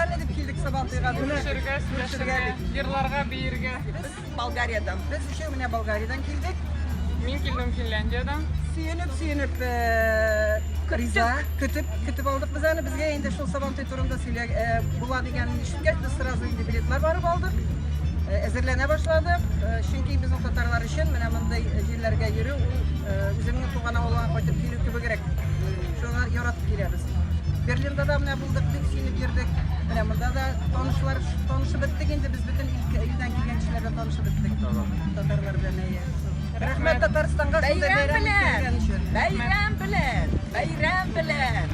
Nereden edip geldik Sabaltı'ya? Görüşürüz, yıllarga birge. Biz Bulgarya'dan. Biz üçüne Bulgarya'dan geldik. Min kildim Finlandiya'dan. Suyunip kriza kütüp aldık biz hani bizge endi şu Sabaltı turunda söyle bula degan işitgach biz sırası indi biletler barıp aldık. Ezirlene başladık. Çünkü bizim Tatarlar için mana bunday yerlerge yürü özümün tuğana olan koyup kelip gibi gerek. Şuna yaratıp geliriz. Berlin'de de mana bulduk, biz suyunip girdik. Mana bunda da tanışıp bittik endi biz bütün ilden kelgen kişilerle tanışıp bittik. Tatarlar bilen iyi. Rahmet Tataristan'a şunday bayram Bayram bilen.